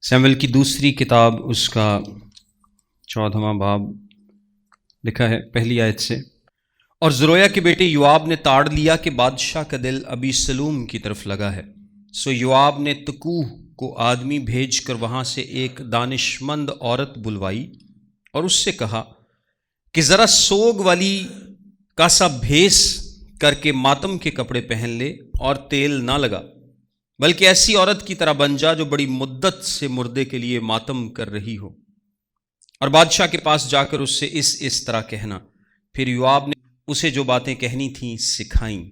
Samuel کی دوسری کتاب اس کا 14واں باب لکھا ہے پہلی آیت سے، اور زرویا کے بیٹے یوآب نے تاڑ لیا کہ بادشاہ کا دل ابی سلوم کی طرف لگا ہے، سو یوآب نے تکوہ کو آدمی بھیج کر وہاں سے ایک دانشمند عورت بلوائی اور اس سے کہا کہ ذرا سوگ والی کا سا بھیس کر کے ماتم کے کپڑے پہن لے اور تیل نہ لگا، بلکہ ایسی عورت کی طرح بن جا جو بڑی مدت سے مردے کے لیے ماتم کر رہی ہو، اور بادشاہ کے پاس جا کر اس سے اس طرح کہنا۔ پھر یوآب نے اسے جو باتیں کہنی تھیں سکھائیں۔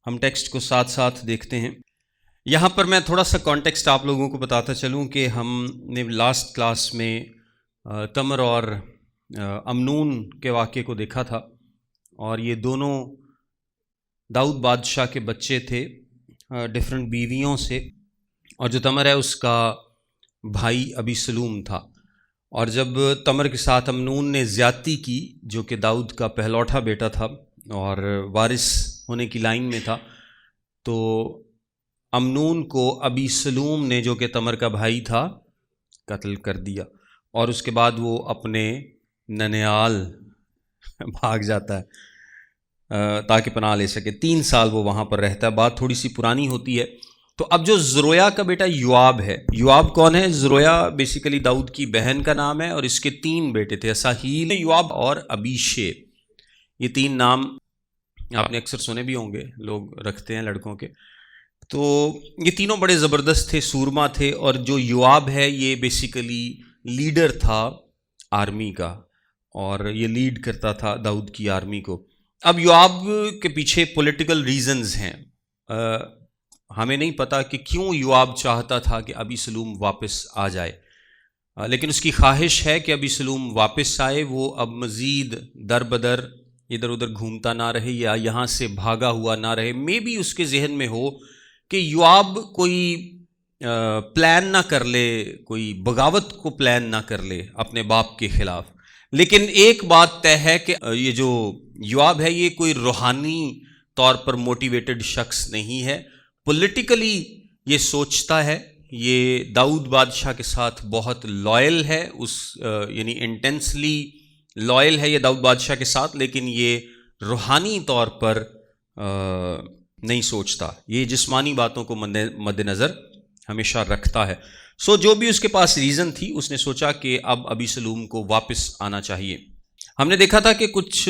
ہم ٹیکسٹ کو ساتھ ساتھ دیکھتے ہیں۔ یہاں پر میں تھوڑا سا کانٹیکسٹ آپ لوگوں کو بتاتا چلوں کہ ہم نے لاسٹ کلاس میں تمر اور امنون کے واقعے کو دیکھا تھا، اور یہ دونوں داؤد بادشاہ کے بچے تھے ڈفرنٹ بیویوں سے، اور جو تمر ہے اس کا بھائی ابی سلوم تھا، اور جب تمر کے ساتھ امنون نے زیادتی کی جو کہ داؤد کا پہلوٹا بیٹا تھا اور وارث ہونے کی لائن میں تھا، تو امنون کو ابی سلوم نے جو کہ تمر کا بھائی تھا قتل کر دیا، اور اس کے بعد وہ اپنے ننیال بھاگ جاتا ہے تاکہ پناہ لے سکے۔ 3 سال وہ وہاں پر رہتا ہے۔ بات تھوڑی سی پرانی ہوتی ہے۔ تو اب جو زرویا کا بیٹا یوآب ہے، یوآب کون ہے؟ زرویا بیسیکلی داؤد کی بہن کا نام ہے، اور اس کے 3 بیٹے تھے، اساہیل، یوآب اور ابیشے۔ یہ 3 نام آپ نے اکثر سنے بھی ہوں گے، لوگ رکھتے ہیں لڑکوں کے۔ تو یہ تینوں بڑے زبردست تھے، سورما تھے، اور جو یوآب ہے یہ بیسیکلی لیڈر تھا آرمی کا، اور یہ لیڈ کرتا تھا داؤد کی آرمی کو۔ اب یوآب کے پیچھے پولیٹیکل ریزنز ہیں، ہمیں نہیں پتا کہ کیوں یوآب چاہتا تھا کہ ابی سلوم واپس آ جائے، لیکن اس کی خواہش ہے کہ ابی سلوم واپس آئے، وہ اب مزید در بدر ادھر ادھر گھومتا نہ رہے یا یہاں سے بھاگا ہوا نہ رہے۔ مے بی اس کے ذہن میں ہو کہ یوآب کوئی پلان نہ کر لے، کوئی بغاوت کو پلان نہ کر لے اپنے باپ کے خلاف۔ لیکن ایک بات طے ہے کہ یہ جو یوآب ہے یہ کوئی روحانی طور پر موٹیویٹڈ شخص نہیں ہے، پولیٹیکلی یہ سوچتا ہے، یہ داؤد بادشاہ کے ساتھ بہت لائل ہے، یعنی انٹینسلی لائل ہے یہ داؤد بادشاہ کے ساتھ، لیکن یہ روحانی طور پر نہیں سوچتا، یہ جسمانی باتوں کو مد نظر ہمیشہ رکھتا ہے۔ سو جو بھی اس کے پاس ریزن تھی، اس نے سوچا کہ اب ابی سلوم کو واپس آنا چاہیے۔ ہم نے دیکھا تھا کہ کچھ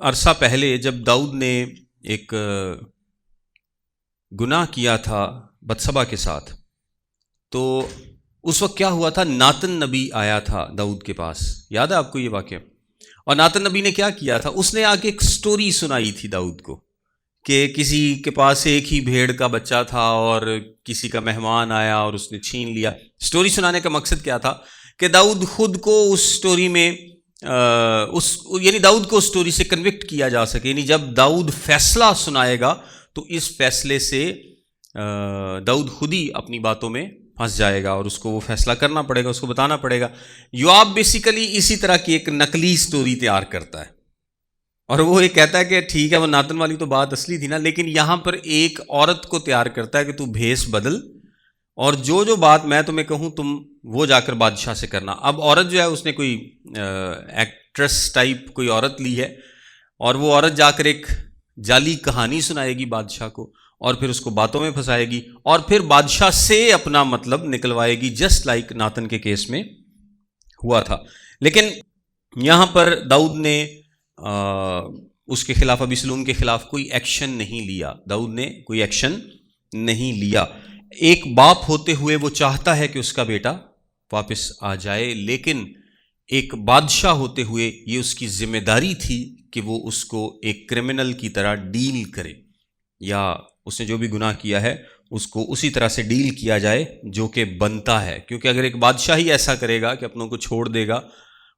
عرصہ پہلے جب داؤد نے ایک گناہ کیا تھا بتسبا کے ساتھ، تو اس وقت کیا ہوا تھا، ناتن نبی آیا تھا داؤد کے پاس، یاد ہے آپ کو یہ واقعہ؟ اور ناتن نبی نے کیا کیا تھا، اس نے آ کے ایک سٹوری سنائی تھی داؤد کو کہ کسی کے پاس ایک ہی بھیڑ کا بچہ تھا اور کسی کا مہمان آیا اور اس نے چھین لیا۔ سٹوری سنانے کا مقصد کیا تھا کہ داؤد خود کو اس سٹوری میں یعنی داؤد کو اس سٹوری سے کنوکٹ کیا جا سکے، یعنی جب داؤد فیصلہ سنائے گا تو اس فیصلے سے داؤد خود ہی اپنی باتوں میں پھنس جائے گا اور اس کو وہ فیصلہ کرنا پڑے گا، اس کو بتانا پڑے گا۔ یوآب بیسیکلی اسی طرح کی ایک نقلی سٹوری تیار کرتا ہے، اور وہ یہ کہتا ہے کہ ٹھیک ہے وہ ناتن والی تو بات اصلی تھی نا، لیکن یہاں پر ایک عورت کو تیار کرتا ہے کہ تو بھیس بدل، اور جو بات میں تمہیں کہوں تم وہ جا کر بادشاہ سے کرنا۔ اب عورت جو ہے اس نے کوئی ایکٹریس ٹائپ کوئی عورت لی ہے، اور وہ عورت جا کر ایک جعلی کہانی سنائے گی بادشاہ کو، اور پھر اس کو باتوں میں پھنسائے گی، اور پھر بادشاہ سے اپنا مطلب نکلوائے گی، جسٹ لائک ناتن کے کیس میں ہوا تھا۔ لیکن یہاں پر داؤد نے اس کے خلاف، ابی سلوم کے خلاف کوئی ایکشن نہیں لیا، داؤد نے کوئی ایکشن نہیں لیا۔ ایک باپ ہوتے ہوئے وہ چاہتا ہے کہ اس کا بیٹا واپس آ جائے، لیکن ایک بادشاہ ہوتے ہوئے یہ اس کی ذمہ داری تھی کہ وہ اس کو ایک کرمنل کی طرح ڈیل کرے، یا اس نے جو بھی گناہ کیا ہے اس کو اسی طرح سے ڈیل کیا جائے جو کہ بنتا ہے، کیونکہ اگر ایک بادشاہ ہی ایسا کرے گا کہ اپنوں کو چھوڑ دے گا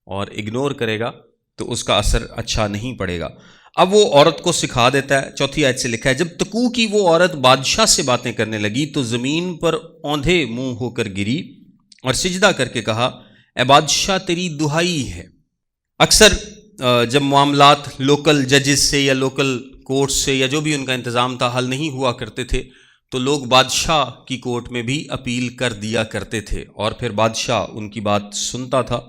اور اگنور کرے گا تو اس کا اثر اچھا نہیں پڑے گا۔ اب وہ عورت کو سکھا دیتا ہے، 4 آیت سے لکھا ہے، جب تکوہ کی وہ عورت بادشاہ سے باتیں کرنے لگی تو زمین پر اوندھے منہ ہو کر گری اور سجدہ کر کے کہا، اے بادشاہ تیری دہائی ہے۔ اکثر جب معاملات لوکل ججز سے یا لوکل کورٹ سے یا جو بھی ان کا انتظام تھا حل نہیں ہوا کرتے تھے، تو لوگ بادشاہ کی کورٹ میں بھی اپیل کر دیا کرتے تھے اور پھر بادشاہ ان کی بات سنتا تھا.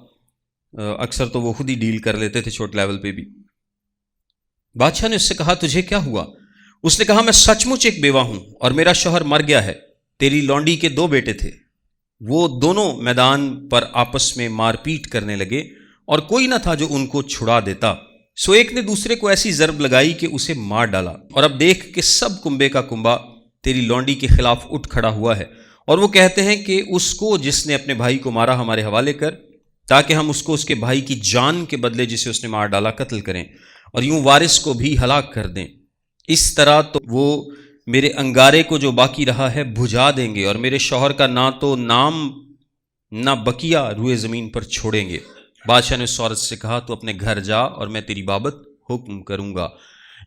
اکثر تو وہ خود ہی ڈیل کر لیتے تھے چھوٹے لیول پہ بھی. بادشاہ نے اس سے کہا تجھے کیا ہوا؟ اس نے کہا میں سچ مچ ایک بیوہ ہوں اور میرا شوہر مر گیا ہے. تیری لونڈی کے 2 بیٹے تھے، وہ دونوں میدان پر آپس میں مار پیٹ کرنے لگے اور کوئی نہ تھا جو ان کو چھڑا دیتا. سو ایک نے دوسرے کو ایسی ضرب لگائی کہ اسے مار ڈالا، اور اب دیکھ کہ سب کنبے کا کنبا تیری لونڈی کے خلاف اٹھ کھڑا ہوا ہے، اور وہ کہتے ہیں کہ اس کو جس نے اپنے بھائی کو مارا ہمارے حوالے کر، تاکہ ہم اس کو اس کے بھائی کی جان کے بدلے جسے اس نے مار ڈالا قتل کریں اور یوں وارث کو بھی ہلاک کر دیں. اس طرح تو وہ میرے انگارے کو جو باقی رہا ہے بجھا دیں گے، اور میرے شوہر کا نہ تو نام نہ بقیہ روئے زمین پر چھوڑیں گے. بادشاہ نے اس عورت سے کہا تو اپنے گھر جا اور میں تیری بابت حکم کروں گا.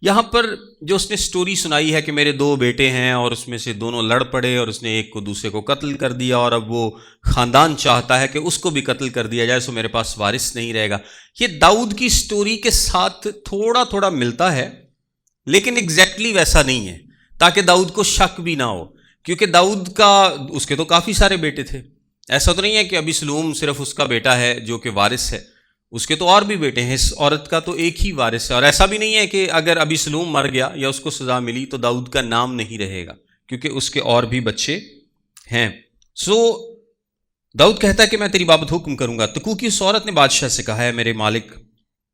یہاں پر جو اس نے سٹوری سنائی ہے کہ میرے 2 بیٹے ہیں اور اس میں سے دونوں لڑ پڑے اور اس نے ایک کو دوسرے کو قتل کر دیا، اور اب وہ خاندان چاہتا ہے کہ اس کو بھی قتل کر دیا جائے، سو میرے پاس وارث نہیں رہے گا. یہ داؤد کی سٹوری کے ساتھ تھوڑا تھوڑا ملتا ہے لیکن ایگزیکٹلی ویسا نہیں ہے، تاکہ داؤد کو شک بھی نہ ہو، کیونکہ داؤد کا اس کے تو کافی سارے بیٹے تھے. ایسا تو نہیں ہے کہ ابی سلوم صرف اس کا بیٹا ہے جو کہ وارث ہے، اس کے تو اور بھی بیٹے ہیں. اس عورت کا تو ایک ہی وارث ہے، اور ایسا بھی نہیں ہے کہ اگر ابی سلوم مر گیا یا اس کو سزا ملی تو داؤد کا نام نہیں رہے گا، کیونکہ اس کے اور بھی بچے ہیں. سو داؤد کہتا ہے کہ میں تیری بابت حکم کروں گا. تو کیونکہ اس عورت نے بادشاہ سے کہا ہے میرے مالک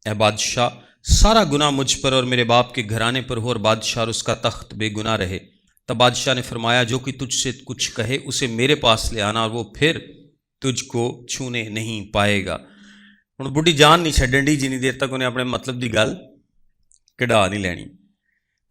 اے بادشاہ، سارا گناہ مجھ پر اور میرے باپ کے گھرانے پر ہو، اور بادشاہ اور اس کا تخت بے گناہ رہے. تب بادشاہ نے فرمایا جو کہ تجھ سے کچھ کہے اسے میرے پاس لے آنا، اور وہ پھر تجھ کو چھونے نہیں پائے گا. ہوں بڈھی جان نہیں چھڈن ڈی جنی دیر تک انہیں اپنے مطلب دی گل کڈا نہیں لینی.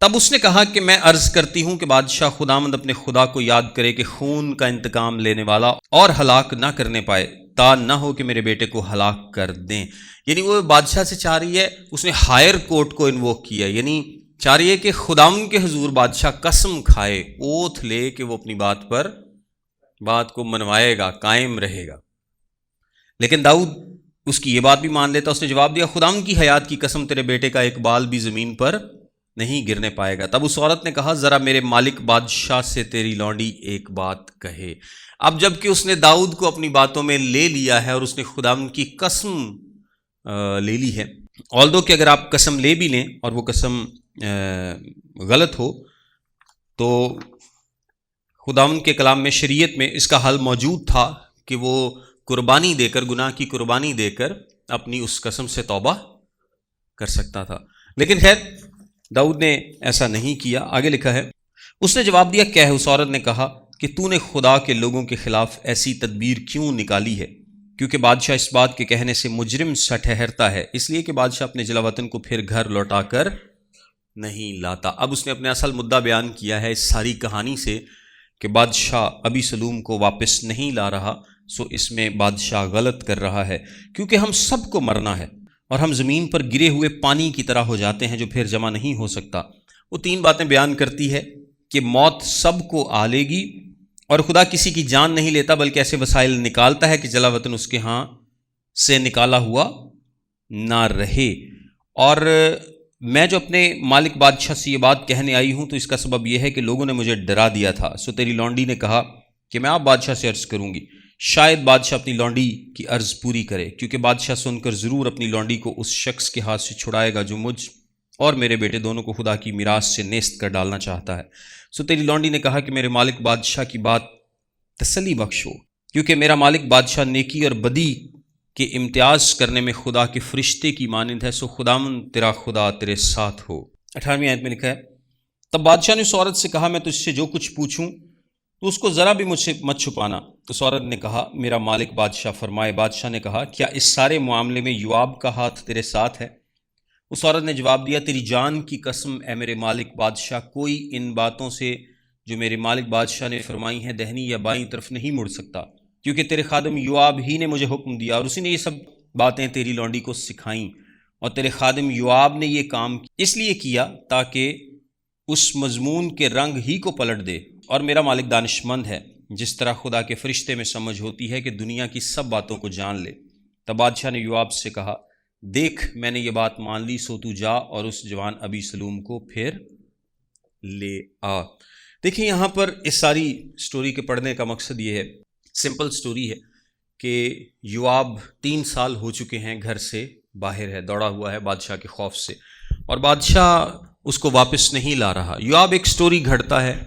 تب اس نے کہا کہ میں عرض کرتی ہوں کہ بادشاہ خداوند اپنے خدا کو یاد کرے کہ خون کا انتقام لینے والا اور ہلاک نہ کرنے پائے، تا نہ ہو کہ میرے بیٹے کو ہلاک کر دیں. یعنی وہ بادشاہ سے چاہ رہی ہے، اس نے ہائر کورٹ کو انووک کیا، یعنی چاہ رہی ہے کہ خداوند کے حضور بادشاہ قسم کھائے، اوتھ لے کہ وہ اپنی بات کو منوائے گا، قائم رہے گا. لیکن داؤد اس کی یہ بات بھی مان لیتا. اس نے جواب دیا خداوند کی حیات کی قسم تیرے بیٹے کا ایک بال بھی زمین پر نہیں گرنے پائے گا. تب اس عورت نے کہا ذرا میرے مالک بادشاہ سے تیری لونڈی ایک بات کہے. اب جب کہ اس نے داؤد کو اپنی باتوں میں لے لیا ہے اور اس نے خداوند کی قسم لے لی ہے، although کہ اگر آپ قسم لے بھی لیں اور وہ قسم غلط ہو تو خداوند کے کلام میں، شریعت میں اس کا حل موجود تھا کہ وہ قربانی دے کر، گناہ کی قربانی دے کر اپنی اس قسم سے توبہ کر سکتا تھا. لیکن خیر داؤد نے ایسا نہیں کیا. آگے لکھا ہے اس نے جواب دیا کہہ. اس عورت نے کہا کہ تو نے خدا کے لوگوں کے خلاف ایسی تدبیر کیوں نکالی ہے؟ کیونکہ بادشاہ اس بات کے کہنے سے مجرم سا ٹھہرتا ہے، اس لیے کہ بادشاہ اپنے جلا وطن کو پھر گھر لوٹا کر نہیں لاتا. اب اس نے اپنے اصل مدعا بیان کیا ہے اس ساری کہانی سے کہ بادشاہ ابی سلوم کو واپس نہیں لا رہا. سو اس میں بادشاہ غلط کر رہا ہے، کیونکہ ہم سب کو مرنا ہے اور ہم زمین پر گرے ہوئے پانی کی طرح ہو جاتے ہیں جو پھر جمع نہیں ہو سکتا. وہ 3 باتیں بیان کرتی ہے کہ موت سب کو آ لے گی، اور خدا کسی کی جان نہیں لیتا بلکہ ایسے وسائل نکالتا ہے کہ جلا وطن اس کے ہاں سے نکالا ہوا نہ رہے. اور میں جو اپنے مالک بادشاہ سے یہ بات کہنے آئی ہوں تو اس کا سبب یہ ہے کہ لوگوں نے مجھے ڈرا دیا تھا. سو تیری لونڈی نے کہا کہ میں آپ بادشاہ سے عرض کروں گی، شاید بادشاہ اپنی لونڈی کی عرض پوری کرے، کیونکہ بادشاہ سن کر ضرور اپنی لونڈی کو اس شخص کے ہاتھ سے چھڑائے گا جو مجھ اور میرے بیٹے دونوں کو خدا کی میراث سے نیست کر ڈالنا چاہتا ہے. سو تیری لونڈی نے کہا کہ میرے مالک بادشاہ کی بات تسلی بخشو، کیونکہ میرا مالک بادشاہ نیکی اور بدی کے امتیاز کرنے میں خدا کے فرشتے کی مانند ہے. سو خداوند تیرا خدا تیرے ساتھ ہو. 18ویں آیت میں لکھا ہے تب بادشاہ نے اس عورت سے کہا میں تجھ سے جو کچھ پوچھوں تو اس کو ذرا بھی مجھ سے مت چھپانا. تو اس عورت نے کہا میرا مالک بادشاہ فرمائے. بادشاہ نے کہا کیا اس سارے معاملے میں یوآب کا ہاتھ تیرے ساتھ ہے؟ اس عورت نے جواب دیا تیری جان کی قسم اے میرے مالک بادشاہ، کوئی ان باتوں سے جو میرے مالک بادشاہ نے فرمائی ہیں دہنی یا بائیں طرف نہیں مڑ سکتا، کیونکہ تیرے خادم یوآب ہی نے مجھے حکم دیا اور اسی نے یہ سب باتیں تیری لونڈی کو سکھائیں. اور تیرے خادم یوآب نے یہ کام اس لیے کیا تاکہ اس مضمون کے رنگ ہی کو پلٹ دے. اور میرا مالک دانش مند ہے، جس طرح خدا کے فرشتے میں سمجھ ہوتی ہے کہ دنیا کی سب باتوں کو جان لے. تب بادشاہ نے یوآب سے کہا دیکھ میں نے یہ بات مان لی، سو تو جا اور اس جوان ابی سلوم کو پھر لے آ. دیکھیں یہاں پر اس ساری سٹوری کے پڑھنے کا مقصد یہ ہے، سمپل سٹوری ہے کہ یوآب 3 سال ہو چکے ہیں گھر سے باہر ہے، دوڑا ہوا ہے بادشاہ کے خوف سے، اور بادشاہ اس کو واپس نہیں لا رہا۔ یوآب ایک سٹوری گھڑتا ہے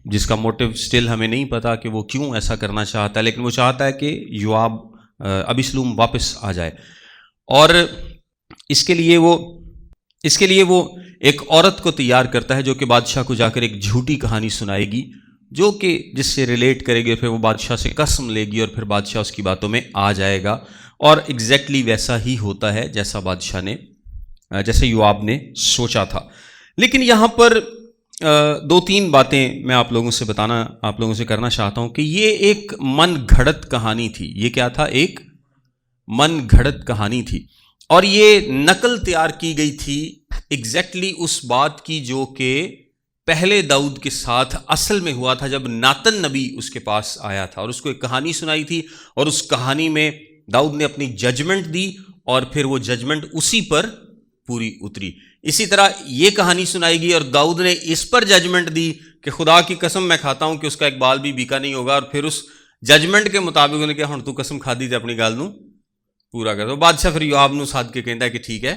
جس کا موٹیو سٹل ہمیں نہیں پتا کہ وہ کیوں ایسا کرنا چاہتا ہے، لیکن وہ چاہتا ہے کہ یوآب ابیسلوم واپس آ جائے، اور اس کے لیے وہ ایک عورت کو تیار کرتا ہے جو کہ بادشاہ کو جا کر ایک جھوٹی کہانی سنائے گی، جو کہ جس سے ریلیٹ کرے گی، پھر وہ بادشاہ سے قسم لے گی اور پھر بادشاہ اس کی باتوں میں آ جائے گا، اور ایگزیکٹلی ویسا ہی ہوتا ہے جیسے یوآب نے سوچا تھا۔ لیکن یہاں پر 2-3 باتیں میں آپ لوگوں سے کرنا چاہتا ہوں کہ یہ ایک من گھڑت کہانی تھی۔ یہ کیا تھا؟ ایک من گھڑت کہانی تھی، اور یہ نقل تیار کی گئی تھی ایگزیکٹلی اس بات کی جو کہ پہلے داؤد کے ساتھ اصل میں ہوا تھا، جب ناتن نبی اس کے پاس آیا تھا اور اس کو ایک کہانی سنائی تھی، اور اس کہانی میں داؤد نے اپنی ججمنٹ دی اور پھر وہ ججمنٹ اسی پر پوری اتری۔ اسی طرح یہ کہانی سنائی گئی اور داؤد نے اس پر ججمنٹ دی کہ خدا کی قسم میں کھاتا ہوں کہ اس کا ایک بال بھی بیکا نہیں ہوگا، اور پھر اس ججمنٹ کے مطابق انہوں نے کہا ہن تو قسم کھا دی تے اپنی گال نو پورا کر دو۔ بادشاہ پھر یوآب نو ساد کے کہتا ہے کہ ٹھیک ہے،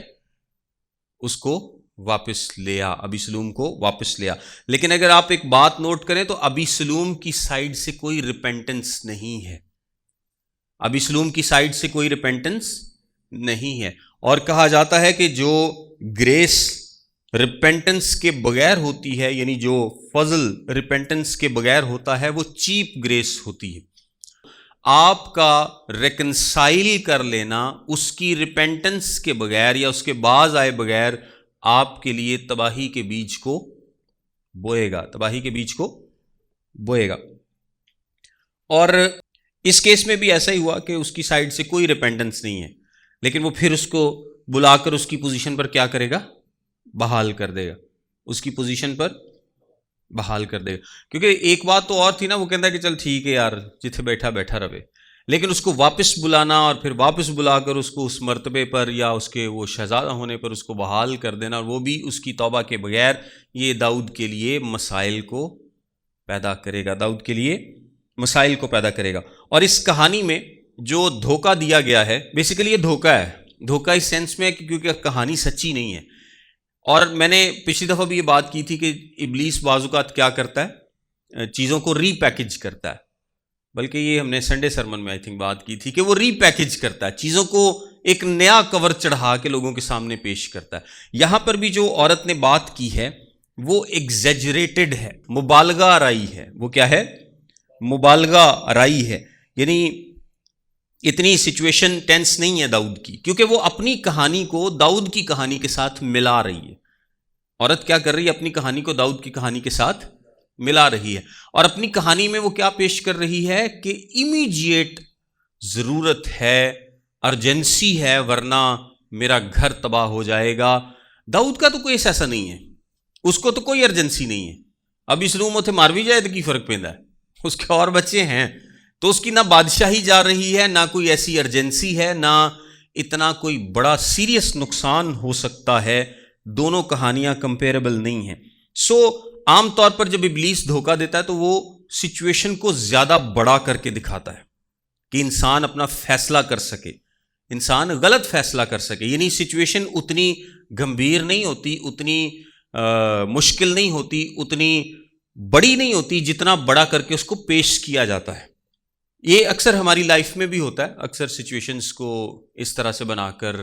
اس کو واپس لیا، ابیسلوم کو واپس لیا۔ لیکن اگر آپ ایک بات نوٹ کریں تو ابیسلوم کی سائڈ سے کوئی ریپینٹنس نہیں ہے، ابیسلوم کی سائڈ سے کوئی ریپینٹنس نہیں ہے، اور کہا جاتا ہے کہ جو گریس ریپینٹنس کے بغیر ہوتی ہے، یعنی جو فضل ریپینٹنس کے بغیر ہوتا ہے، وہ چیپ گریس ہوتی ہے۔ آپ کا ریکنسائل کر لینا اس کی ریپینٹنس کے بغیر یا اس کے باز آئے بغیر آپ کے لیے تباہی کے بیج کو بوئے گا۔ اور اس کیس میں بھی ایسا ہی ہوا کہ اس کی سائڈ سے کوئی ریپینٹنس نہیں ہے، لیکن وہ پھر اس کو بلا کر اس کی پوزیشن پر کیا کرے گا؟ بحال کر دے گا، اس کی پوزیشن پر بحال کر دے گا۔ کیونکہ ایک بات تو اور تھی نا، وہ کہتا ہے کہ چل ٹھیک ہے یار، جتھے بیٹھا بیٹھا رہے، لیکن اس کو واپس بلانا اور پھر واپس بلا کر اس کو اس مرتبے پر یا اس کے وہ شہزادہ ہونے پر اس کو بحال کر دینا، اور وہ بھی اس کی توبہ کے بغیر، یہ داؤد کے لیے مسائل کو پیدا کرے گا۔ اور اس کہانی میں جو دھوکہ دیا گیا ہے، بیسیکلی یہ دھوکہ اس سینس میں ہے کیونکہ کہانی سچی نہیں ہے۔ اور میں نے پچھلی دفعہ بھی یہ بات کی تھی کہ ابلیس بعض اوقات کیا کرتا ہے؟ چیزوں کو ری پیکج کرتا ہے، بلکہ یہ ہم نے سنڈے سرمن میں بات کی تھی کہ وہ ری پیکج کرتا ہے، چیزوں کو ایک نیا کور چڑھا کے لوگوں کے سامنے پیش کرتا ہے۔ یہاں پر بھی جو عورت نے بات کی ہے وہ ایگزیجریٹڈ ہے، مبالغہ آرائی ہے۔ وہ کیا ہے؟ مبالغہ آرائی ہے، یعنی اتنی سچویشن ٹینس نہیں ہے داؤد کی، کیونکہ وہ اپنی کہانی کو داؤد کی کہانی کے ساتھ ملا رہی ہے۔ عورت کیا کر رہی ہے؟ اپنی کہانی کو داؤد کی کہانی کے ساتھ ملا رہی ہے، اور اپنی کہانی میں وہ کیا پیش کر رہی ہے کہ امیجیٹ ضرورت ہے، ارجنسی ہے، ورنہ میرا گھر تباہ ہو جائے گا۔ داؤد کا تو کوئی ایسا نہیں ہے، اس کو تو کوئی ارجنسی نہیں ہے۔ اب اسلوم اتنے مار بھی جائے تو کی فرق پیندا ہے، اس کے اور بچے ہیں، تو اس کی نہ بادشاہی جا رہی ہے، نہ کوئی ایسی ارجنسی ہے، نہ اتنا کوئی بڑا سیریس نقصان ہو سکتا ہے۔ دونوں کہانیاں کمپیریبل نہیں ہیں۔ عام طور پر جب ابلیس دھوکہ دیتا ہے تو وہ سچویشن کو زیادہ بڑا کر کے دکھاتا ہے کہ انسان اپنا فیصلہ کر سکے، انسان غلط فیصلہ کر سکے، یعنی سچویشن اتنی گمبھیر نہیں ہوتی، اتنی مشکل نہیں ہوتی، اتنی بڑی نہیں ہوتی جتنا بڑا کر کے اس کو پیش کیا جاتا ہے۔ یہ اکثر ہماری لائف میں بھی ہوتا ہے، اکثر سچویشنز کو اس طرح سے بنا کر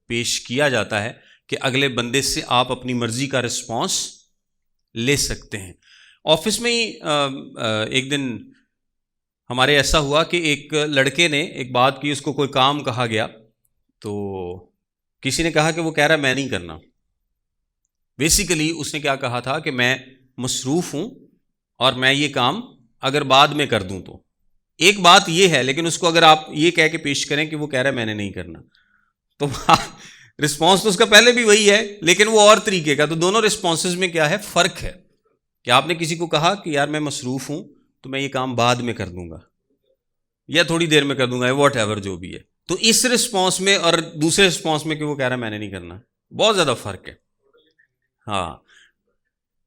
پیش کیا جاتا ہے کہ اگلے بندے سے آپ اپنی مرضی کا رسپانس لے سکتے ہیں۔ آفس میں ہی ایک دن ہمارے ایسا ہوا کہ ایک لڑکے نے ایک بات کی، اس کو کوئی کام کہا گیا تو کسی نے کہا کہ وہ کہہ رہا ہے میں نہیں کرنا۔ بیسیکلی اس نے کیا کہا تھا کہ میں مصروف ہوں اور میں یہ کام اگر بعد میں کر دوں تو۔ ایک بات یہ ہے، لیکن اس کو اگر آپ یہ کہہ کے پیش کریں کہ وہ کہہ رہا ہے میں نے نہیں کرنا، تو رسپانس تو اس کا پہلے بھی وہی ہے لیکن وہ اور طریقے کا۔ تو دونوں رسپانسز میں کیا ہے؟ فرق ہے کہ آپ نے کسی کو کہا کہ یار میں مصروف ہوں تو میں یہ کام بعد میں کر دوں گا یا تھوڑی دیر میں کر دوں گا، واٹ ایور جو بھی ہے۔ تو اس رسپانس میں اور دوسرے رسپانس میں کہ وہ کہہ رہا ہے میں نے نہیں کرنا، بہت زیادہ فرق ہے۔ ہاں،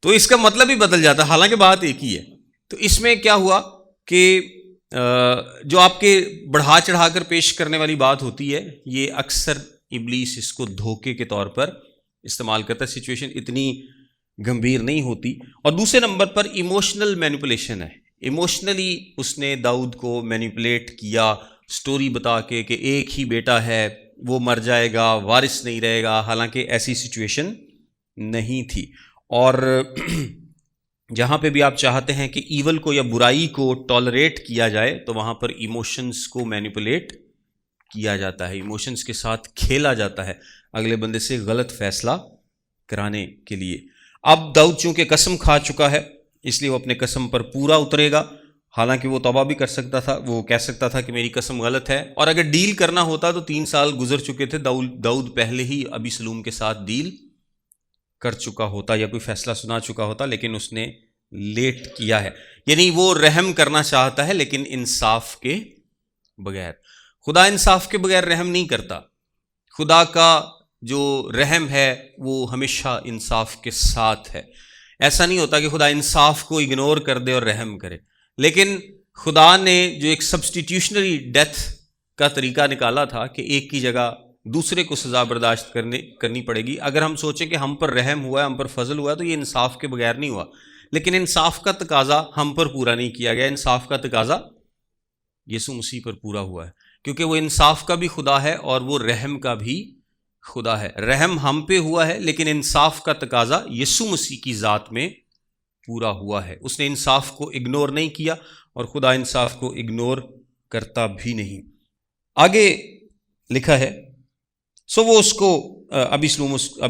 تو اس کا مطلب ہی بدل جاتا ہے، حالانکہ بات ایک ہی ہے. تو اس میں کیا ہوا کہ جو آپ کے بڑھا چڑھا کر پیش کرنے والی بات ہوتی ہے، یہ اکثر ابلیس اس کو دھوکے کے طور پر استعمال کرتا ہے. سچویشن اتنی گمبھیر نہیں ہوتی. اور دوسرے نمبر پر ایموشنل مینیپولیشن ہے. ایموشنلی اس نے داؤد کو مینیپولیٹ کیا، سٹوری بتا کے کہ ایک ہی بیٹا ہے، وہ مر جائے گا، وارث نہیں رہے گا، حالانکہ ایسی سچویشن نہیں تھی. اور جہاں پہ بھی آپ چاہتے ہیں کہ ایول کو یا برائی کو ٹالریٹ کیا جائے تو وہاں پر ایموشنز کو مینیپولیٹ کیا جاتا ہے، ایموشنز کے ساتھ کھیلا جاتا ہے اگلے بندے سے غلط فیصلہ کرانے کے لیے. اب داؤد چونکہ قسم کھا چکا ہے اس لیے وہ اپنے قسم پر پورا اترے گا، حالانکہ وہ توبہ بھی کر سکتا تھا، وہ کہہ سکتا تھا کہ میری قسم غلط ہے. اور اگر ڈیل کرنا ہوتا تو 3 سال گزر چکے تھے، داؤد پہلے ہی ابی سلوم کے ساتھ ڈیل کر چکا ہوتا یا کوئی فیصلہ سنا چکا ہوتا، لیکن اس نے لیٹ کیا ہے. یعنی وہ رحم کرنا چاہتا ہے لیکن انصاف کے بغیر. خدا انصاف کے بغیر رحم نہیں کرتا. خدا کا جو رحم ہے وہ ہمیشہ انصاف کے ساتھ ہے. ایسا نہیں ہوتا کہ خدا انصاف کو اگنور کر دے اور رحم کرے. لیکن خدا نے جو ایک سبسٹیٹیوشنری ڈیتھ کا طریقہ نکالا تھا کہ ایک کی جگہ دوسرے کو سزا برداشت کرنی پڑے گی. اگر ہم سوچیں کہ ہم پر رحم ہوا ہے، ہم پر فضل ہوا ہے، تو یہ انصاف کے بغیر نہیں ہوا. لیکن انصاف کا تقاضا ہم پر پورا نہیں کیا گیا، انصاف کا تقاضا یسوع مسیح پر پورا ہوا ہے، کیونکہ وہ انصاف کا بھی خدا ہے اور وہ رحم کا بھی خدا ہے. رحم ہم پہ ہوا ہے لیکن انصاف کا تقاضا یسوع مسیح کی ذات میں پورا ہوا ہے. اس نے انصاف کو اگنور نہیں کیا اور خدا انصاف کو اگنور کرتا بھی نہیں. آگے لکھا ہے سو وہ اس کو ابی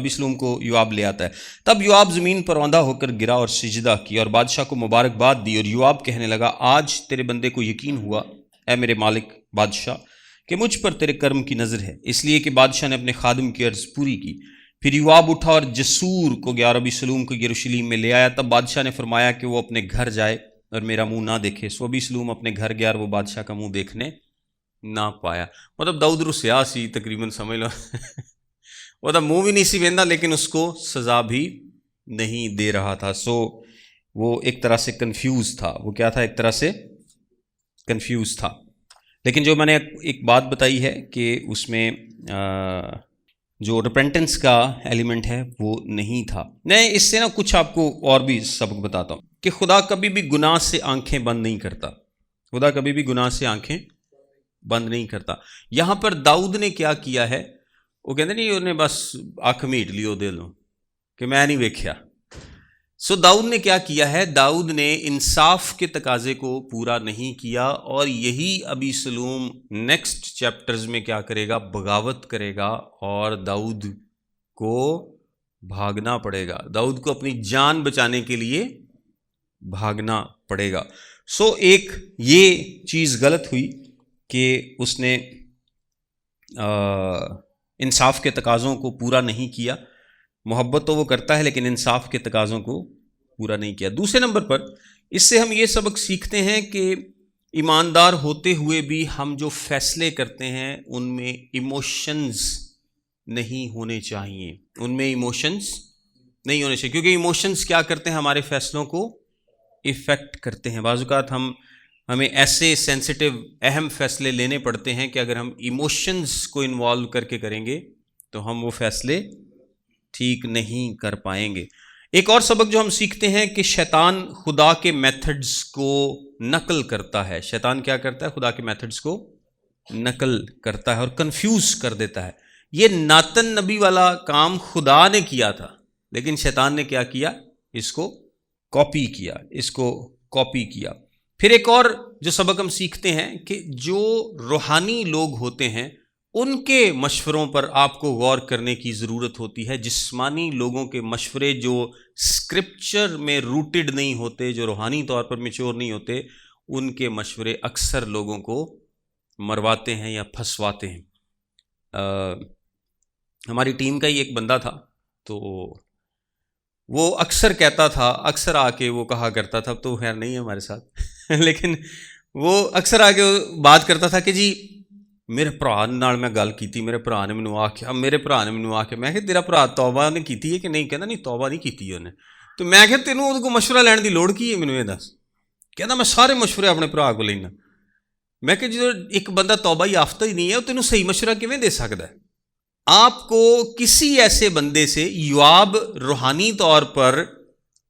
سلوم کو یوآب لے آتا ہے. تب یوآب زمین پر اوندھا ہو کر گرا اور سجدہ کیا اور بادشاہ کو مبارکباد دی. اور یوآب کہنے لگا آج تیرے بندے کو یقین ہوا اے میرے مالک بادشاہ کہ مجھ پر تیرے کرم کی نظر ہے، اس لیے کہ بادشاہ نے اپنے خادم کی عرض پوری کی. پھر یوآب اٹھا اور جسور کو گیا اور ابی سلوم کو یروشلیم میں لے آیا. تب بادشاہ نے فرمایا کہ وہ اپنے گھر جائے اور میرا منہ نہ دیکھے. سو ابی سلوم اپنے گھر گیا اور وہ بادشاہ کا منہ دیکھنے نہ پایا. مطلب داؤد رسیا سی تقریباً، سمجھ لو وہ تو منہ بھی نہیں سی ویندا لیکن اس کو سزا بھی نہیں دے رہا تھا. سو وہ ایک طرح سے کنفیوز تھا. وہ کیا تھا؟ ایک طرح سے کنفیوز تھا. لیکن جو میں نے ایک بات بتائی ہے کہ اس میں جو ریپینٹنس کا ایلیمنٹ ہے وہ نہیں تھا. میں اس سے نا کچھ آپ کو اور بھی سبق بتاتا ہوں کہ خدا کبھی بھی گناہ سے آنکھیں بند نہیں کرتا. خدا کبھی بھی گناہ سے آنکھیں بند نہیں کرتا. یہاں پر داؤد نے کیا کیا ہے؟ وہ کہتے نہیں انہیں بس اکھ میٹ لیو دے لو کہ میں نہیں ویکھیا. سو داؤد نے کیا کیا ہے؟ داؤد نے انصاف کے تقاضے کو پورا نہیں کیا اور یہی ابی سلوم نیکسٹ چیپٹرز میں کیا کرے گا؟ بغاوت کرے گا اور داؤد کو بھاگنا پڑے گا. داؤد کو اپنی جان بچانے کے لیے بھاگنا پڑے گا. سو ایک یہ چیز غلط ہوئی کہ اس نے انصاف کے تقاضوں کو پورا نہیں کیا. محبت تو وہ کرتا ہے لیکن انصاف کے تقاضوں کو پورا نہیں کیا. دوسرے نمبر پر اس سے ہم یہ سبق سیکھتے ہیں کہ ایماندار ہوتے ہوئے بھی ہم جو فیصلے کرتے ہیں ان میں ایموشنز نہیں ہونے چاہیے. ان میں ایموشنز نہیں ہونے چاہیے کیونکہ ایموشنز کیا کرتے ہیں؟ ہمارے فیصلوں کو افیکٹ کرتے ہیں. بعض اوقات ہمیں ایسے سینسٹیو اہم فیصلے لینے پڑتے ہیں کہ اگر ہم ایموشنز کو انوالو کر کے کریں گے تو ہم وہ فیصلے ٹھیک نہیں کر پائیں گے. ایک اور سبق جو ہم سیکھتے ہیں کہ شیطان خدا کے میتھڈز کو نقل کرتا ہے. شیطان کیا کرتا ہے؟ خدا کے میتھڈز کو نقل کرتا ہے اور کنفیوز کر دیتا ہے. یہ ناتن نبی والا کام خدا نے کیا تھا لیکن شیطان نے کیا کیا؟ اس کو کاپی کیا. پھر ایک اور جو سبق ہم سیکھتے ہیں کہ جو روحانی لوگ ہوتے ہیں ان کے مشوروں پر آپ کو غور کرنے کی ضرورت ہوتی ہے. جسمانی لوگوں کے مشورے جو اسکرپچر میں روٹڈ نہیں ہوتے، جو روحانی طور پر میچور نہیں ہوتے، ان کے مشورے اکثر لوگوں کو مرواتے ہیں یا پھنسواتے ہیں. ہماری ٹیم کا ہی ایک بندہ تھا تو وہ اکثر کہتا تھا، اکثر آ کے وہ کہا کرتا تھا، تو خیر نہیں ہے ہمارے ساتھ لیکن وہ اکثر آ کے بات کرتا تھا کہ جی میرے بھرا نال میں گل کیتی، میرے بھرا نے مینوں آکھیا، میں کہ تیرا بھرا توبہ نے کیتی ہے کہ نہیں؟ کہنا نہیں توبہ نہیں کیتی انہیں. تو میں کہ تینوں وہ مشورہ لین کی لوڑ کی ہے، مینوں یہ دس. کہنا میں سارے مشورے اپنے بھرا کو لینا. میں کہ جو ایک بندہ توبہ یافتہ ہی نہیں ہے وہ تینوں صحیح مشورہ کیویں دے سکتا ہے؟ آپ کو کسی ایسے بندے سے، یوآب روحانی طور پر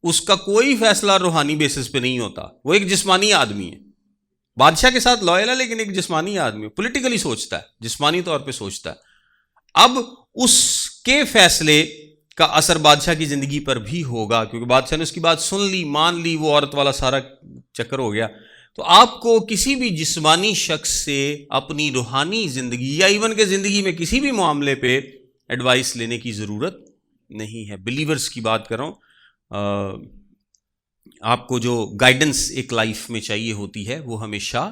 اس کا کوئی فیصلہ روحانی بیسس پہ نہیں ہوتا، وہ ایک جسمانی آدمی ہے، بادشاہ کے ساتھ لائل ہے لیکن ایک جسمانی آدمی ہے، پولیٹیکلی سوچتا ہے، جسمانی طور پہ سوچتا ہے. اب اس کے فیصلے کا اثر بادشاہ کی زندگی پر بھی ہوگا، کیونکہ بادشاہ نے اس کی بات سن لی، مان لی، وہ عورت والا سارا چکر ہو گیا. تو آپ کو کسی بھی جسمانی شخص سے اپنی روحانی زندگی یا ایون کہ زندگی میں کسی بھی معاملے پہ ایڈوائس لینے کی ضرورت نہیں ہے. بلیورز کی بات کر رہا ہوں. آپ کو جو گائیڈنس ایک لائف میں چاہیے ہوتی ہے وہ ہمیشہ،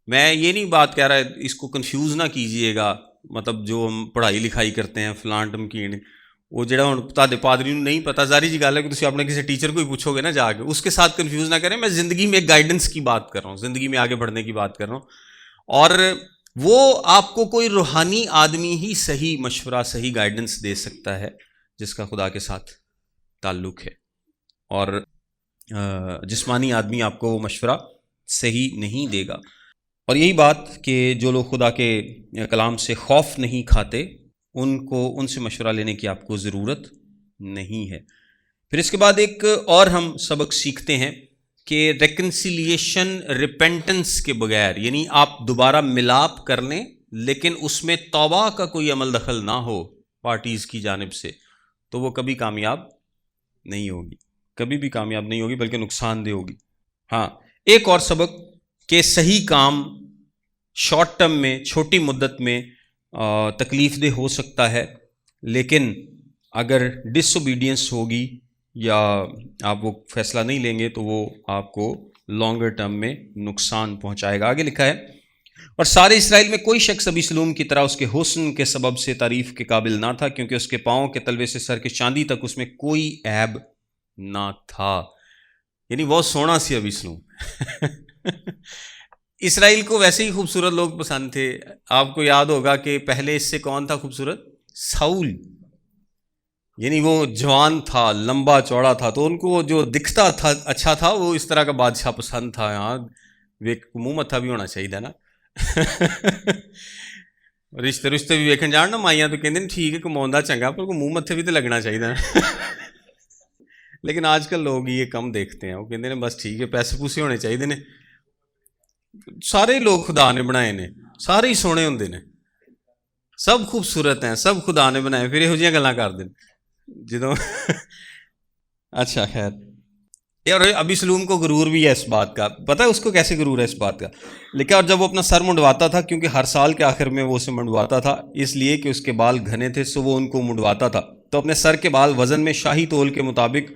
میں یہ نہیں بات کہہ رہا، اس کو کنفیوز نہ کیجئے گا، مطلب جو ہم پڑھائی لکھائی کرتے ہیں فلان ٹمکین، وہ جڑا ہوں تہاڈے پادری نوں نہیں پتا، ظاہری جی گل ہے کہ تسی اپنے کسی ٹیچر کو ہی پوچھو گے نا جا کے، اس کے ساتھ کنفیوز نہ کریں. میں زندگی میں ایک گائیڈنس کی بات کر رہا ہوں، زندگی میں آگے بڑھنے کی بات کر رہا ہوں، اور وہ آپ کو کوئی روحانی آدمی ہی صحیح مشورہ، صحیح گائیڈنس دے سکتا ہے جس کا خدا کے ساتھ تعلق ہے، اور جسمانی آدمی آپ کو وہ مشورہ صحیح نہیں دے گا. اور یہی بات کہ جو لوگ خدا کے کلام سے خوف نہیں کھاتے ان سے مشورہ لینے کی آپ کو ضرورت نہیں ہے. پھر اس کے بعد ایک اور ہم سبق سیکھتے ہیں کہ ریکنسیلیشن ریپینٹنس کے بغیر، یعنی آپ دوبارہ ملاپ کر لیں لیکن اس میں توبہ کا کوئی عمل دخل نہ ہو پارٹیز کی جانب سے، تو وہ کبھی کامیاب نہیں ہوگی، کبھی بھی کامیاب نہیں ہوگی بلکہ نقصان دہ ہوگی. ہاں، ایک اور سبق کہ صحیح کام شارٹ ٹرم میں، چھوٹی مدت میں تکلیف دہ ہو سکتا ہے، لیکن اگر ڈس اوبیڈینس ہوگی یا آپ وہ فیصلہ نہیں لیں گے تو وہ آپ کو لانگر ٹرم میں نقصان پہنچائے گا. آگے لکھا ہے، اور سارے اسرائیل میں کوئی شخص ابیسلوم کی طرح اس کے حسن کے سبب سے تعریف کے قابل نہ تھا، کیونکہ اس کے پاؤں کے تلوے سے سر کے چاندی تک اس میں کوئی عیب نہ تھا. یعنی بہت سونا سی ابیسلوم. اسرائیل کو ویسے ہی خوبصورت لوگ پسند تھے. آپ کو یاد ہوگا کہ پہلے اس سے کون تھا خوبصورت؟ ساؤل. یعنی وہ جوان تھا، لمبا چوڑا تھا، تو ان کو جو دکھتا تھا اچھا تھا، وہ اس طرح کا بادشاہ پسند تھا. یہاں منہ متھا بھی ہونا چاہیے نا. رشتے بھی ویکھن جان نا مائیاں تو کہندے ٹھیک ہے کماؤندا چنگا، پر منہ متھے بھی تو لگنا چاہیے نا. لیکن آج کل لوگ یہ کم دیکھتے ہیں، وہ کہتے ہیں بس ٹھیک ہے پیسے پوسے ہونے چاہیے نے. سارے لوگ خدا نے بنائے نے، سارے ہی سونے ہوندے نے، سب خوبصورت ہیں، سب خدا نے بنائے. پھر یہو جہاں گلاں کر دیں جدوں. اچھا خیر، اور ابیسلوم کو غرور بھی ہے اس بات کا. پتہ ہے اس کو کیسے غرور ہے اس بات کا؟ لیکن اور جب وہ اپنا سر منڈواتا تھا، کیونکہ ہر سال کے آخر میں وہ اسے منڈواتا تھا، اس لیے کہ اس کے بال گھنے تھے، سو وہ ان کو منڈواتا تھا، تو اپنے سر کے بال وزن میں شاہی تول کے مطابق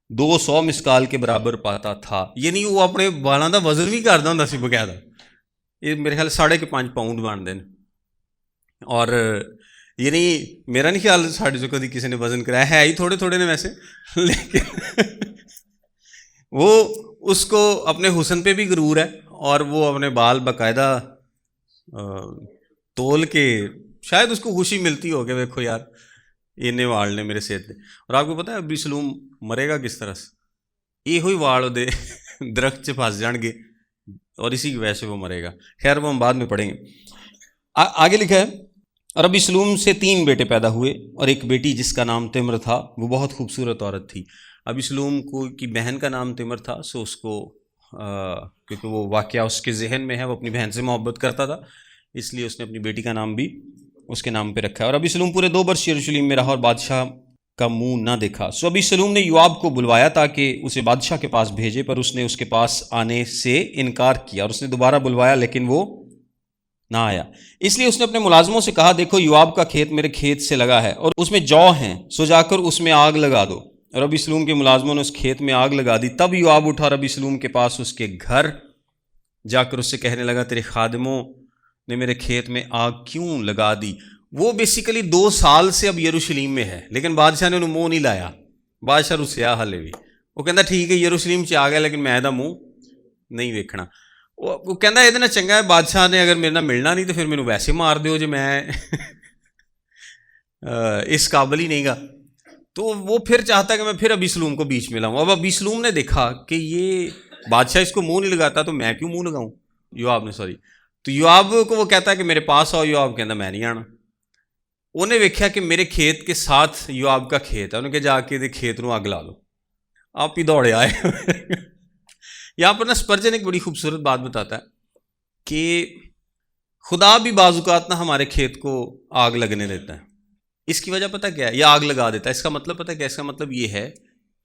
200 مسکال کے برابر پاتا تھا. یعنی وہ اپنے بالاں دا وزن بھی کردا ہوندا سی باقاعدہ. یہ میرے خیال 5.5 پاؤنڈ بنتے ہیں. اور یعنی میرا نہیں خیال ساڑھے جو کبھی کسی نے وزن کرایا ہے، ہی تھوڑے تھوڑے نے ویسے، لیکن وہ اس کو اپنے حسن پہ بھی غرور ہے، اور وہ اپنے بال باقاعدہ تول کے، شاید اس کو خوشی ملتی ہو کہ دیکھو یار اینے وال نے میرے صحت پہ. اور آپ کو پتہ ہے ابیسلوم مرے گا کس طرح سے؟ یہ ہوئی وال دے درخت سے پھنس جان گے اور اسی کی وجہ سے وہ مرے گا. خیر وہ ہم بعد میں پڑھیں گے. آگے لکھا ہے، اور ابیسلوم سے 3 بیٹے پیدا ہوئے، اور ایک بیٹی جس کا نام تمر تھا، وہ بہت خوبصورت عورت تھی. ابیسلوم کی بہن کا نام تمر تھا، سو اس کو کیونکہ وہ واقعہ اس کے ذہن میں ہے، وہ اپنی بہن سے محبت کرتا تھا، اس لیے اس نے اپنی بیٹی کا نام بھی اس کے نام پہ رکھا ہے. اور ابیسلوم پورے 2 برس یروشلم میں رہا اور بادشاہ کا منہ نہ دیکھا. سو ابیسلوم نے یوآب کو بلوایا تاکہ اسے بادشاہ کے پاس بھیجے، پر اس نے اس کے پاس آنے سے انکار کیا، اور اس نے دوبارہ بلوایا لیکن وہ نہ آیا. اس لیے اس نے اپنے ملازموں سے کہا، دیکھو یوآب کا کھیت میرے کھیت سے لگا ہے اور اس میں جو ہیں، سو جا کر اس میں آگ لگا دو. اور ابیسلوم کے ملازموں نے اس کھیت میں آگ لگا دی. تب یوآب اٹھا اور ابیسلوم کے پاس اس کے گھر جا کر اس سے کہنے لگا، تیرے خادموں نے میرے کھیت میں آگ کیوں لگا دی؟ وہ بیسیکلی 2 سال سے اب یروشلم میں ہے، لیکن بادشاہ نے انہوں منہ نہیں لایا. بادشاہ رسیا حالے بھی، وہ کہندا ٹھیک ہے یروشلم چ آ گیا لیکن میں منہ نہیں ویکھنا. وہ کہندا یہ نہ چنگا ہے بادشاہ نے اگر میرے نال ملنا نہیں تو پھر مینوں ویسے مار دیو جے میں اس قابل ہی نہیں گا. تو وہ پھر چاہتا ہے کہ میں پھر ابی سلوم کو بیچ میں لاؤں. اب ابی سلوم نے دیکھا کہ یہ بادشاہ اس کو منہ نہیں لگاتا تو میں کیوں منہ لگاؤں, یوآب نے سوری. تو یوآب کو وہ کہتا ہے کہ میرے پاس آؤ. یوآب کہتا میں نہیں آنا. انہیں ویکھیا کہ میرے کھیت کے ساتھ یوآب کا کھیت ہے, انہیں کہ جا کے کھیت نو اگ لا لو. آپ ہی دوڑے آئے. یہاں پر نا اسپرجن ایک بڑی خوبصورت بات بتاتا ہے کہ خدا بھی بعض اوقات نا ہمارے کھیت کو آگ لگنے دیتا ہے. اس کی وجہ پتہ کیا ہے؟ یہ آگ لگا دیتا ہے. اس کا مطلب پتہ کیا ہے؟ اس کا مطلب یہ ہے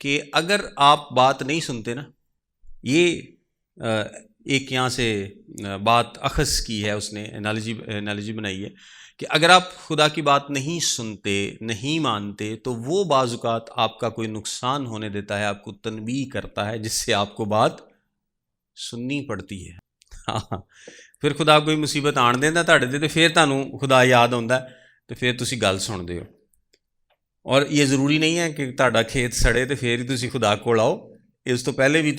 کہ اگر آپ بات نہیں سنتے نا, یہ ایک یہاں سے بات اخذ کی ہے, اس نے انالوجی بنائی ہے کہ اگر آپ خدا کی بات نہیں سنتے, نہیں مانتے, تو وہ بعض اوقات آپ کا کوئی نقصان ہونے دیتا ہے, آپ کو تنبیہ کرتا ہے, جس سے آپ کو بات سننی پڑتی ہے. پھر خدا کوئی مصیبت آن دینا تہاڈے تے, تو پھر تانوں خدا یاد آਉਂدا ہے, تو پھر تسی گل سنتے ہو. اور یہ ضروری نہیں ہے کہ تہاڈا کھیت سڑے تو پھر ہی تسی خدا کول آؤ, اس تو پہلے بھی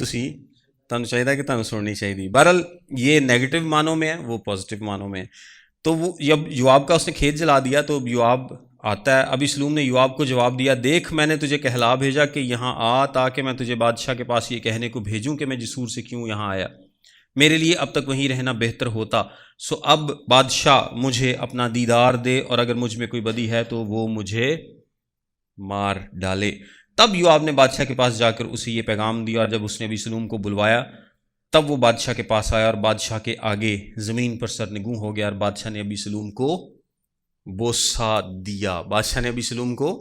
تانوں چاہیے کہ تانوں سننی چاہیے. بہرحال یہ نیگیٹو معنوں میں ہے, وہ پازیٹیو معنوں میں ہے. تو وہ جب یوآب کا اس نے کھیت جلا دیا تو یوآب آتا ہے. ابی سلوم نے یوآب کو جواب دیا, دیکھ میں نے تجھے کہلا بھیجا کہ یہاں آ, تاکہ میں تجھے بادشاہ کے پاس یہ کہنے کو بھیجوں کہ میں جسور سے کیوں یہاں آیا. میرے لیے اب تک وہیں رہنا بہتر ہوتا. سو اب بادشاہ مجھے اپنا دیدار دے, اور اگر مجھ میں کوئی بدی ہے تو وہ مجھے مار ڈالے. تب یوآب نے بادشاہ کے پاس جا کر اسے یہ پیغام دیا, اور جب اس نے ابی سلوم کو بلوایا تب وہ بادشاہ کے پاس آیا اور بادشاہ کے آگے زمین پر سرنگوں ہو گیا, اور بادشاہ نے ابی سلوم کو بوسہ دیا. بادشاہ نے ابی سلوم کو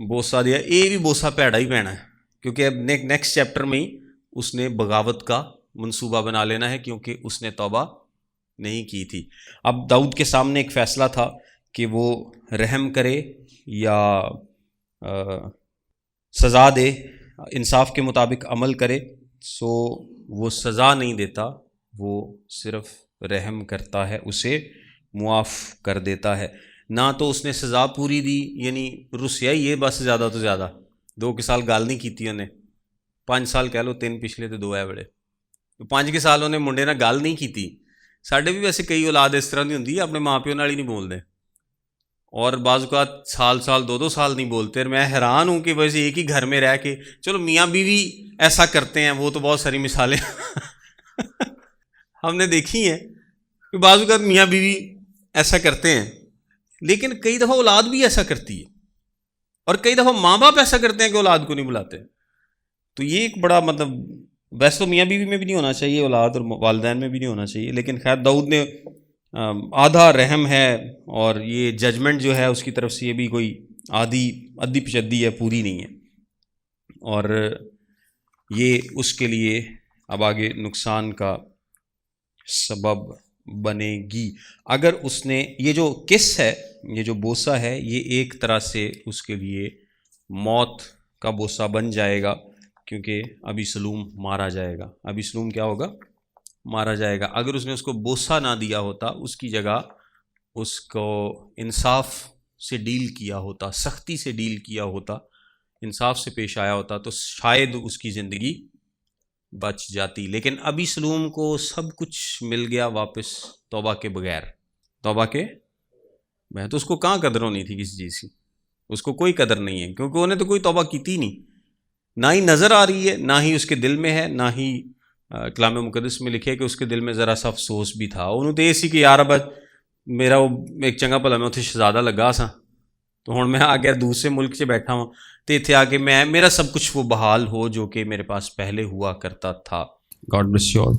بوسہ دیا. یہ بھی بوسہ پیڑا ہی پینا ہے, کیونکہ اب نیکسٹ چیپٹر میں ہی اس نے بغاوت کا منصوبہ بنا لینا ہے, کیونکہ اس نے توبہ نہیں کی تھی. اب داؤد کے سامنے ایک فیصلہ تھا کہ وہ رحم کرے یا سزا دے, انصاف کے مطابق عمل کرے. سو وہ سزا نہیں دیتا, وہ صرف رحم کرتا ہے, اسے معاف کر دیتا ہے. نہ تو اس نے سزا پوری دی, یعنی رسیا ہی ہے بس, زیادہ تو زیادہ 2 سال گل نہیں کیتی انہیں, 5 سال کہہ لو, 3 پچھلے تو 2 ہے بڑے, 5 سال انہیں منڈے نال گل نہیں کیتی. ساڈے بھی ویسے کئی اولاد اس طرح دی ہوندی ہے, اپنے ماں پیو نال ہی نہیں بولتے, اور بعض اوقات سال 2 سال نہیں بولتے. اور میں حیران ہوں کہ ویسے ایک ہی گھر میں رہ کے, چلو میاں بیوی ایسا کرتے ہیں, وہ تو بہت ساری مثالیں ہم نے دیکھی ہیں کہ بعض اوقات میاں بیوی ایسا کرتے ہیں, لیکن کئی دفعہ اولاد بھی ایسا کرتی ہے, اور کئی دفعہ ماں باپ ایسا کرتے ہیں کہ اولاد کو نہیں بلاتے. تو یہ ایک بڑا ویسے تو میاں بیوی میں بھی نہیں ہونا چاہیے, اولاد اور والدین میں بھی نہیں ہونا چاہیے, لیکن خیر داؤد نے آدھا رحم ہے, اور یہ ججمنٹ جو ہے اس کی طرف سے یہ بھی کوئی ادھی پچدی ہے, پوری نہیں ہے, اور یہ اس کے لیے اب آگے نقصان کا سبب بنے گی. اگر اس نے یہ جو کس ہے, یہ جو بوسہ ہے, یہ ایک طرح سے اس کے لیے موت کا بوسہ بن جائے گا, کیونکہ ابی سلوم مارا جائے گا. ابی سلوم کیا ہوگا؟ مارا جائے گا. اگر اس نے اس کو بوسہ نہ دیا ہوتا, اس کی جگہ اس کو انصاف سے ڈیل کیا ہوتا, سختی سے ڈیل کیا ہوتا, انصاف سے پیش آیا ہوتا, تو شاید اس کی زندگی بچ جاتی. لیکن ابی سلوم کو سب کچھ مل گیا واپس توبہ کے بغیر. تو اس کو کہاں قدر ہونی تھی کسی چیز کی؟ اس کو کوئی قدر نہیں ہے, کیونکہ انہیں تو کوئی توبہ کی نہیں, نہ ہی نظر آ رہی ہے, نہ ہی اس کے دل میں ہے, نہ ہی کلام مقدس میں لکھے کہ اس کے دل میں ذرا سا افسوس بھی تھا. انہوں تو یہ سی کہ یار اب میرا وہ ایک چنگا بھلا میں اتنے شہزادہ لگا سا, تو ہوں میں آ گیا دوسرے ملک 'چ بیٹھا ہوں, تو اتنے آ کے میرا سب کچھ وہ بحال ہو جو کہ میرے پاس پہلے ہوا کرتا تھا. God bless you all.